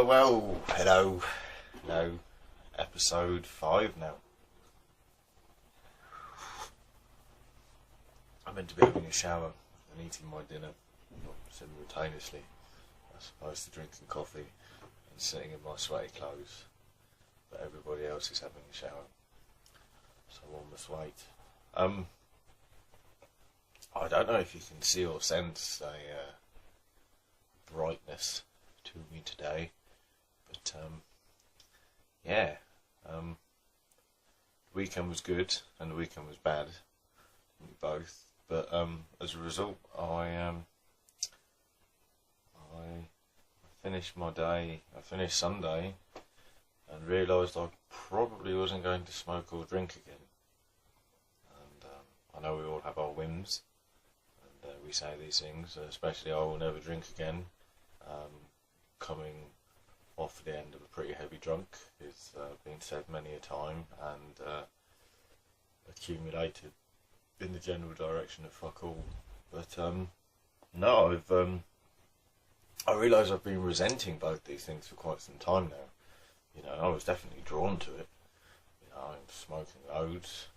Well, hello. No, episode 5 now. I'm meant to be having a shower and eating my dinner, not simultaneously, as opposed to drinking coffee and sitting in my sweaty clothes. But everybody else is having a shower, so one must wait. I don't know if you can see or sense a brightness to me today, but yeah, the weekend was good and the weekend was bad, both. But as a result, I finished my day. I finished Sunday and realised I probably wasn't going to smoke or drink again. And I know we all have our whims, and we say these things, especially I will never drink again. Coming off the end of a pretty heavy drunk is been said many a time, and accumulated in the general direction of fuck all. But no, I realise I've been resenting both these things for quite some time now. You know, I was definitely drawn to it. You know, I'm smoking loads,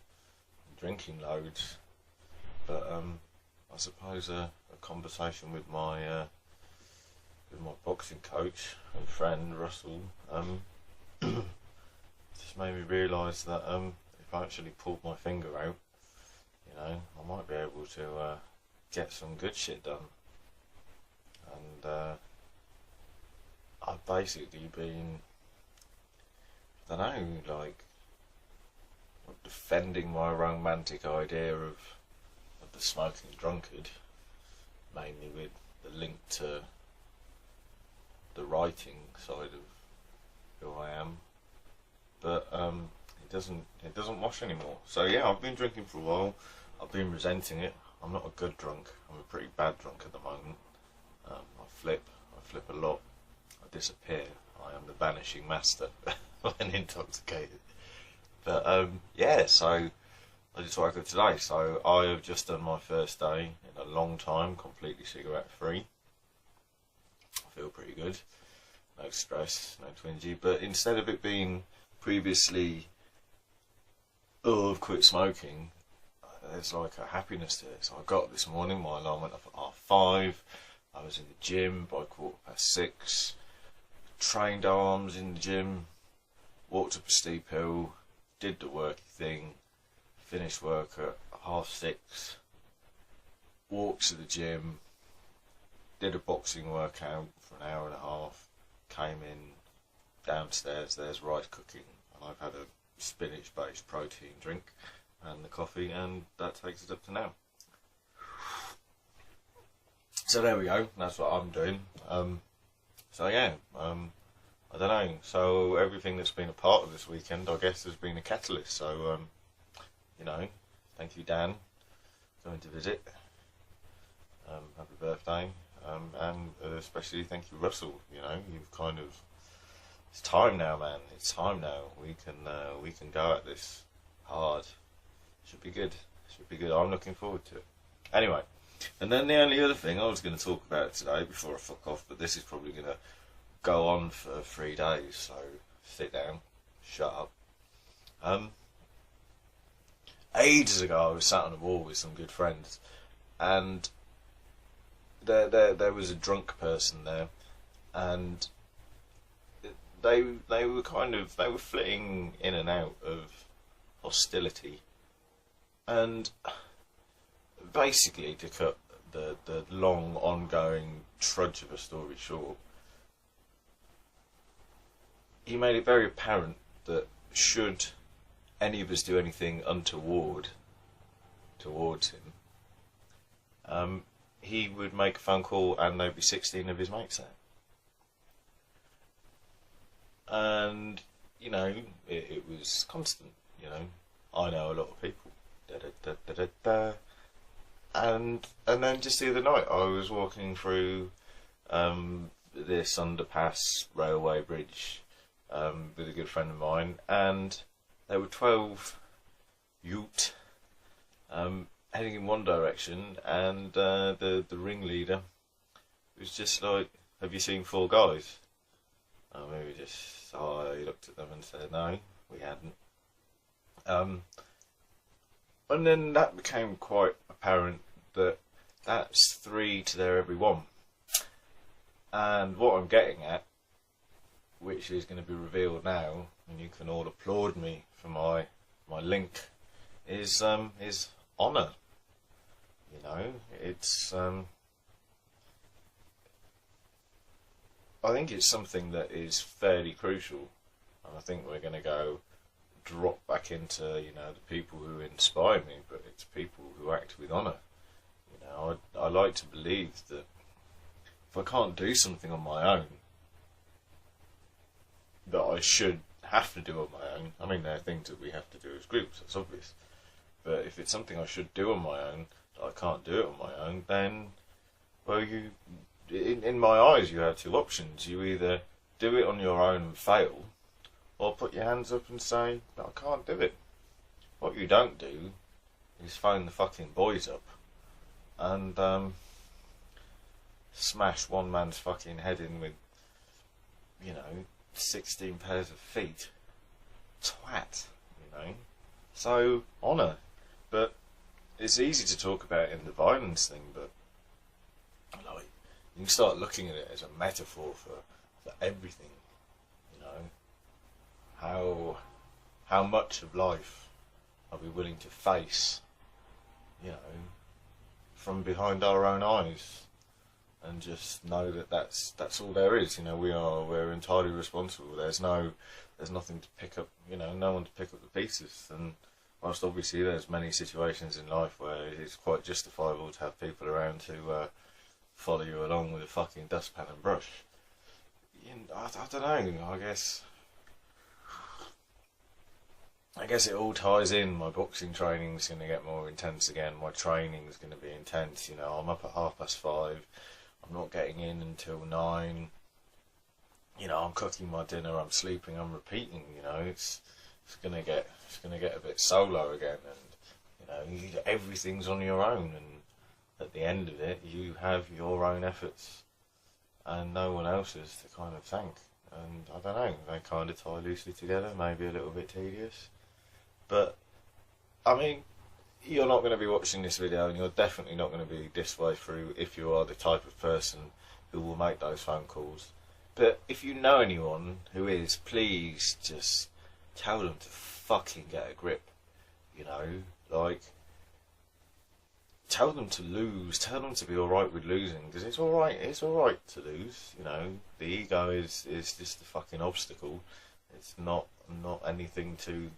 and drinking loads, but I suppose a conversation with my boxing coach and friend Russell just made me realise that if I actually pulled my finger out, you know, I might be able to get some good shit done. And I've basically been, I don't know, like, defending my romantic idea of the smoking drunkard, mainly with the link to the writing side of who I am, but it doesn't wash anymore. So yeah, I've been drinking for a while. I've been resenting it. I'm not a good drunk. I'm a pretty bad drunk at the moment. I flip a lot. I disappear. I am the vanishing master when intoxicated. But yeah, so I just woke up today. So I have just done my first day in a long time, completely cigarette free. I feel pretty good, no stress, no twingy, but instead of it being previously, oh, I've quit smoking, there's like a happiness to it. So I got up this morning, my alarm went off at 5:30, I was in the gym by 6:15, trained arms in the gym, walked up a steep hill, did the worky thing, finished work at 6:30, walked to the gym, did a boxing workout for an hour and a half, came in, downstairs, there's rice cooking, and I've had a spinach based protein drink and the coffee, and that takes it up to now. So there we go, that's what I'm doing. So yeah, I don't know, so everything that's been a part of this weekend, I guess, has been a catalyst. So you know, thank you Dan, going to visit, happy birthday. And especially thank you Russell, you know, you've kind of, it's time now, man, it's time now, we can go at this hard, should be good, I'm looking forward to it. Anyway, and then the only other thing I was going to talk about today before I fuck off, but this is probably going to go on for 3 days, so sit down, shut up. Ages ago I was sat on a wall with some good friends, and there was a drunk person there, and they were flitting in and out of hostility, and basically, to cut the long ongoing trudge of a story short, he made it very apparent that should any of us do anything untoward towards him, he would make a phone call and there'd be 16 of his mates there. And, you know, it was constant, you know. I know a lot of people. And then just the other night I was walking through this underpass railway bridge with a good friend of mine, and there were 12 ute heading in one direction, and the ringleader was just like, "Have you seen Four Guys?" And we just, I looked at them and said, no, we hadn't. And then that became quite apparent that that's 3 to their every 1. And what I'm getting at, which is going to be revealed now, and you can all applaud me for my link, is honour. You know, it's I think it's something that is fairly crucial, and I think we're going to go drop back into, you know, the people who inspire me, but it's people who act with honour. You know, I like to believe that if I can't do something on my own, that I should have to do on my own. I mean, there are things that we have to do as groups, that's obvious. But if it's something I should do on my own, that I can't do it on my own, then, well, in my eyes, you have 2 options. You either do it on your own and fail, or put your hands up and say, no, I can't do it. What you don't do is phone the fucking boys up and smash one man's fucking head in with, you know, 16 pairs of feet. Twat, you know. So, honour. But it's easy to talk about in the violence thing, but like, you can start looking at it as a metaphor for everything, you know. How much of life are we willing to face, you know, from behind our own eyes, and just know that that's all there is. You know, we're entirely responsible. There's nothing to pick up, you know, no one to pick up the pieces. And whilst obviously there's many situations in life where it's quite justifiable to have people around to follow you along with a fucking dustpan and brush. I don't know, I guess it all ties in. My boxing training's going to get more intense again. My training's going to be intense. You know, I'm up at 5:30. I'm not getting in until 9. You know, I'm cooking my dinner. I'm sleeping. I'm repeating. You know, it's going to get a bit solo again. And you know, everything's on your own. And at the end of it, you have your own efforts, and no one else's to kind of thank. And I don't know, they kind of tie loosely together. Maybe a little bit tedious. But, I mean, you're not going to be watching this video, and you're definitely not going to be this way through if you are the type of person who will make those phone calls. But if you know anyone who is, please just tell them to fucking get a grip. You know, like, tell them to lose, tell them to be alright with losing, because it's alright to lose, you know. The ego is just a fucking obstacle. It's not anything to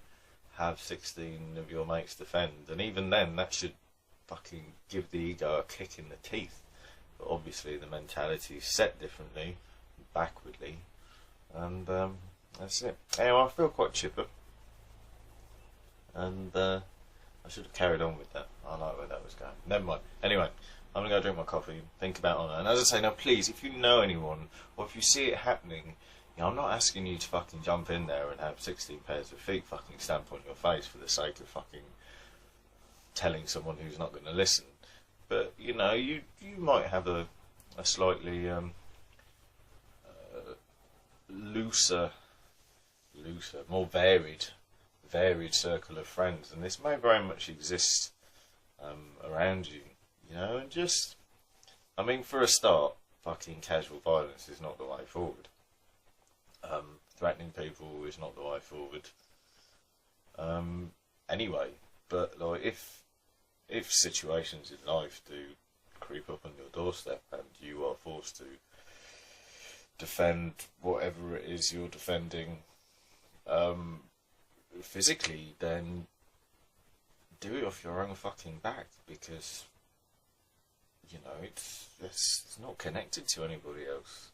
have 16 of your mates defend, and even then that should fucking give the ego a kick in the teeth. But obviously the mentality is set differently, backwardly, and that's it. Anyway, I feel quite chipper, and I should have carried on with that. I like where that was going. Never mind. Anyway, I'm going to go drink my coffee, think about honour. And as I say, now please, if you know anyone, or if you see it happening, you know, I'm not asking you to fucking jump in there and have 16 pairs of feet fucking stamp on your face for the sake of fucking telling someone who's not going to listen. But, you know, you might have a slightly looser, more varied circle of friends, and this may very much exist around you, you know. And just, I mean, for a start, fucking casual violence is not the way forward. Threatening people is not the way forward. Anyway, but like, if situations in life do creep up on your doorstep and you are forced to defend whatever it is you're defending, physically, then do it off your own fucking back, because, you know, it's not connected to anybody else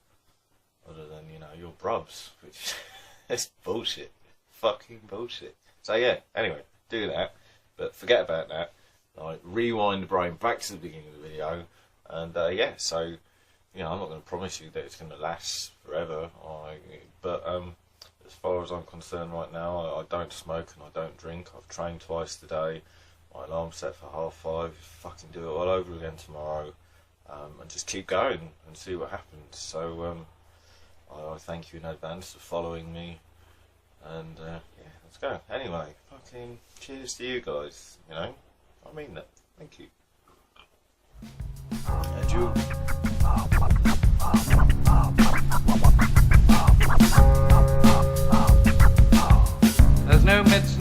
other than, you know, your brubs, which is bullshit, fucking bullshit. So yeah, anyway, do that, but forget about that. Like, rewind the brain back to the beginning of the video, and yeah, so, you know, I'm not going to promise you that it's going to last forever, but as far as I'm concerned right now, I don't smoke and I don't drink. I've trained twice today. My alarm's set for 5:30. Fucking do it all over again tomorrow, and just keep going and see what happens. So I thank you in advance for following me. And yeah, let's go. Anyway, fucking cheers to you guys. You know, I mean that. Thank you. Adieu. There's no medicine